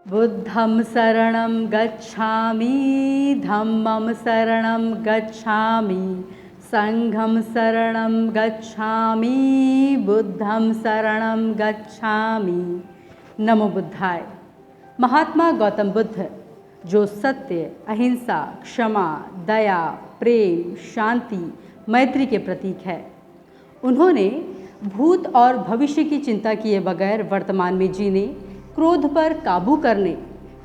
बुद्धं शरणं गच्छामि, धम्मं शरणं गच्छामि, संघं शरणं गच्छामि, बुद्धं शरणं गच्छामि। नमो बुद्धाय। महात्मा गौतम बुद्ध, जो सत्य, अहिंसा, क्षमा, दया, प्रेम, शांति, मैत्री के प्रतीक है, उन्होंने भूत और भविष्य की चिंता किए बगैर वर्तमान में जीने, क्रोध पर काबू करने,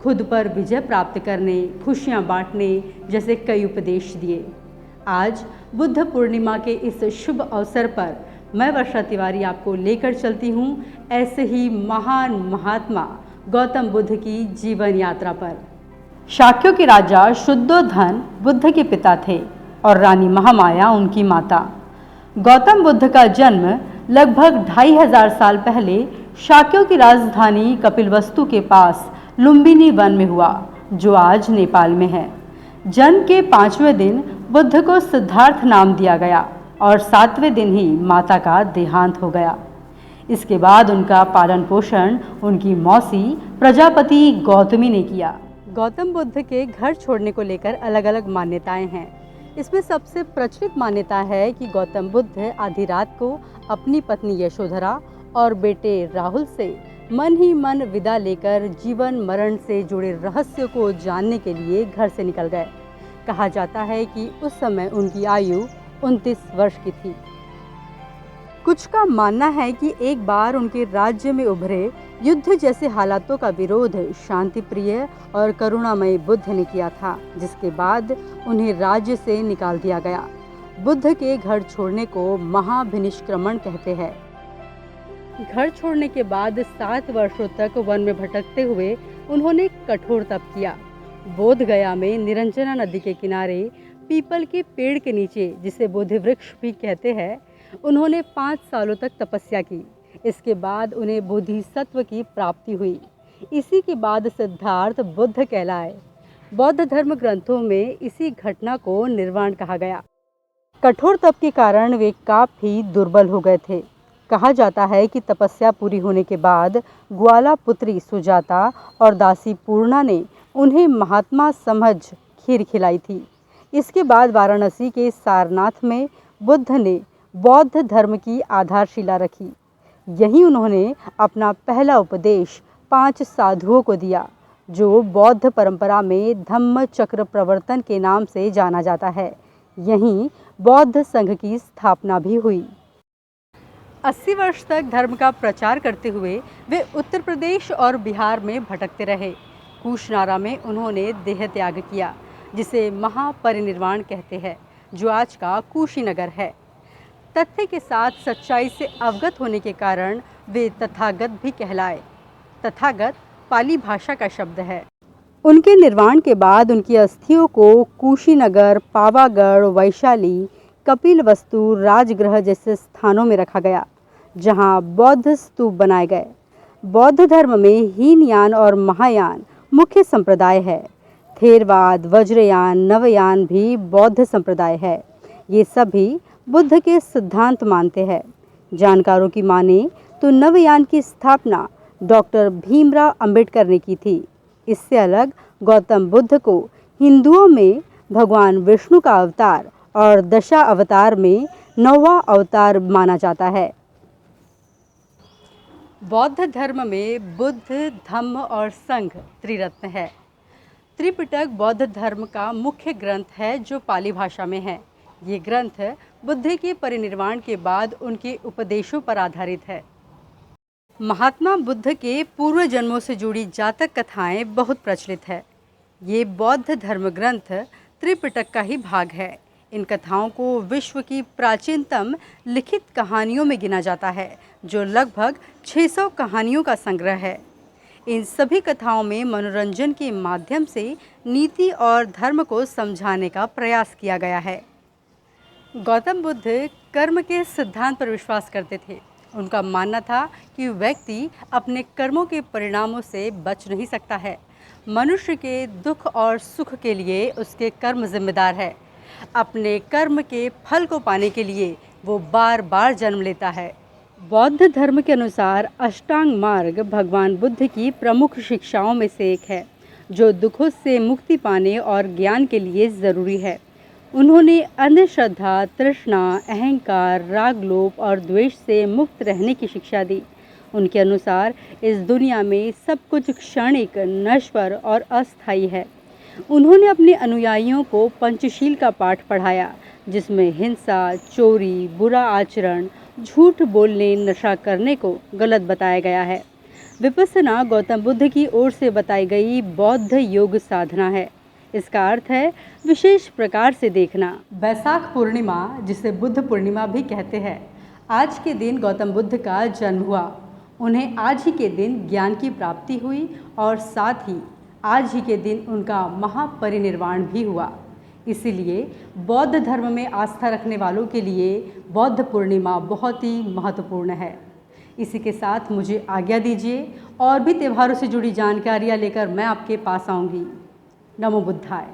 खुद पर विजय प्राप्त करने, खुशियां बांटने जैसे कई उपदेश दिए। आज बुद्ध पूर्णिमा के इस शुभ अवसर पर मैं वर्षा तिवारी आपको लेकर चलती हूँ ऐसे ही महान महात्मा गौतम बुद्ध की जीवन यात्रा पर। शाक्यों के राजा शुद्धोधन बुद्ध के पिता थे और रानी महामाया उनकी माता। गौतम बुद्ध का जन्म लगभग 2500 साल पहले शाक्यों की राजधानी कपिलवस्तु के पास लुम्बिनी वन में हुआ, जो आज नेपाल में है। जन्म के 5वें दिन बुद्ध को सिद्धार्थ नाम दिया गया और 7वें दिन ही माता का देहांत हो गया। इसके बाद उनका पालन पोषण उनकी मौसी प्रजापति गौतमी ने किया। गौतम बुद्ध के घर छोड़ने को लेकर अलग अलग मान्यताएं हैं। इसमें सबसे प्रचलित मान्यता है कि गौतम बुद्ध आधी रात को अपनी पत्नी यशोधरा और बेटे राहुल से मन ही मन विदा लेकर जीवन मरण से जुड़े रहस्य को जानने के लिए घर से निकल गए। कहा जाता है कि उस समय उनकी आयु 29 वर्ष की थी। कुछ का मानना है कि एक बार उनके राज्य में उभरे युद्ध जैसे हालातों का विरोध शांति प्रिय और करुणामय बुद्ध ने किया था, जिसके बाद उन्हें राज्य से निकाल दिया गया। बुद्ध के घर छोड़ने को महाभिनिष्क्रमण कहते हैं। घर छोड़ने के बाद 7 वर्षों तक वन में भटकते हुए उन्होंने कठोर तप किया। बोध गया में निरंजना नदी के किनारे पीपल के पेड़ के नीचे, जिसे बोधि वृक्ष भी कहते हैं, उन्होंने 5 सालों तक तपस्या की। इसके बाद उन्हें बोधिसत्व की प्राप्ति हुई। इसी के बाद सिद्धार्थ बुद्ध कहलाए। बौद्ध धर्म ग्रंथों में इसी घटना को निर्वाण कहा गया। कठोर तप के कारण वे काफी दुर्बल हो गए थे। कहा जाता है कि तपस्या पूरी होने के बाद ग्वाला पुत्री सुजाता और दासी पूर्णा ने उन्हें महात्मा समझ खीर खिलाई थी। इसके बाद वाराणसी के सारनाथ में बुद्ध ने बौद्ध धर्म की आधारशिला रखी। यहीं उन्होंने अपना पहला उपदेश 5 साधुओं को दिया, जो बौद्ध परंपरा में धम्म चक्र प्रवर्तन के नाम से जाना जाता है। यहीं बौद्ध संघ की स्थापना भी हुई। 80 वर्ष तक धर्म का प्रचार करते हुए वे उत्तर प्रदेश और बिहार में भटकते रहे। कुशनारा में उन्होंने देह त्याग किया, जिसे महापरिनिर्वाण कहते हैं, जो आज का कुशीनगर है। तथ्य के साथ सच्चाई से अवगत होने के कारण वे तथागत भी कहलाए। तथागत पाली भाषा का शब्द है। उनके निर्वाण के बाद उनकी अस्थियों को कुशीनगर, पावागढ़, वैशाली, कपिलवस्तु, राजगृह जैसे स्थानों में रखा गया, जहां बौद्ध स्तूप बनाए गए। बौद्ध धर्म में हीनयान और महायान मुख्य संप्रदाय है। थेरवाद, वज्रयान, नवयान भी बौद्ध संप्रदाय है। ये सभी बुद्ध के सिद्धांत मानते हैं। जानकारों की माने तो नवयान की स्थापना डॉक्टर भीमराव अंबेडकर ने की थी। इससे अलग गौतम बुद्ध को हिंदुओं में भगवान विष्णु का अवतार और दशा अवतार में 9वां अवतार माना जाता है। बौद्ध धर्म में बुद्ध, धम्म और संघ त्रिरत्न है। त्रिपिटक बौद्ध धर्म का मुख्य ग्रंथ है, जो पाली भाषा में है। ये ग्रंथ बुद्ध के परिनिर्वाण के बाद उनके उपदेशों पर आधारित है। महात्मा बुद्ध के पूर्व जन्मों से जुड़ी जातक कथाएं बहुत प्रचलित है। ये बौद्ध धर्म ग्रंथ त्रिपिटक का ही भाग है। इन कथाओं को विश्व की प्राचीनतम लिखित कहानियों में गिना जाता है, जो लगभग 600 कहानियों का संग्रह है। इन सभी कथाओं में मनोरंजन के माध्यम से नीति और धर्म को समझाने का प्रयास किया गया है। गौतम बुद्ध कर्म के सिद्धांत पर विश्वास करते थे। उनका मानना था कि व्यक्ति अपने कर्मों के परिणामों से बच नहीं सकता है। मनुष्य के दुख और सुख के लिए उसके कर्म जिम्मेदार है। अपने कर्म के फल को पाने के लिए वो बार बार जन्म लेता है। बौद्ध धर्म के अनुसार अष्टांग मार्ग भगवान बुद्ध की प्रमुख शिक्षाओं में से एक है, जो दुखों से मुक्ति पाने और ज्ञान के लिए ज़रूरी है। उन्होंने अंधश्रद्धा, तृष्णा, अहंकार, राग, लोभ और द्वेष से मुक्त रहने की शिक्षा दी। उनके अनुसार इस दुनिया में सब कुछ क्षणिक, नश्वर और अस्थायी है। उन्होंने अपने अनुयायियों को पंचशील का पाठ पढ़ाया, जिसमें हिंसा, चोरी, बुरा आचरण, झूठ बोलने, नशा करने को गलत बताया गया है। विपस्सना गौतम बुद्ध की ओर से बताई गई बौद्ध योग साधना है। इसका अर्थ है विशेष प्रकार से देखना। बैसाख पूर्णिमा, जिसे बुद्ध पूर्णिमा भी कहते हैं, आज के दिन गौतम बुद्ध का जन्म हुआ। उन्हें आज ही के दिन ज्ञान की प्राप्ति हुई और साथ ही आज ही के दिन उनका महापरिनिर्वाण भी हुआ। इसीलिए बौद्ध धर्म में आस्था रखने वालों के लिए बौद्ध पूर्णिमा बहुत ही महत्वपूर्ण है। इसी के साथ मुझे आज्ञा दीजिए, और भी त्योहारों से जुड़ी जानकारियाँ लेकर मैं आपके पास आऊँगी। नमो बुद्धाय।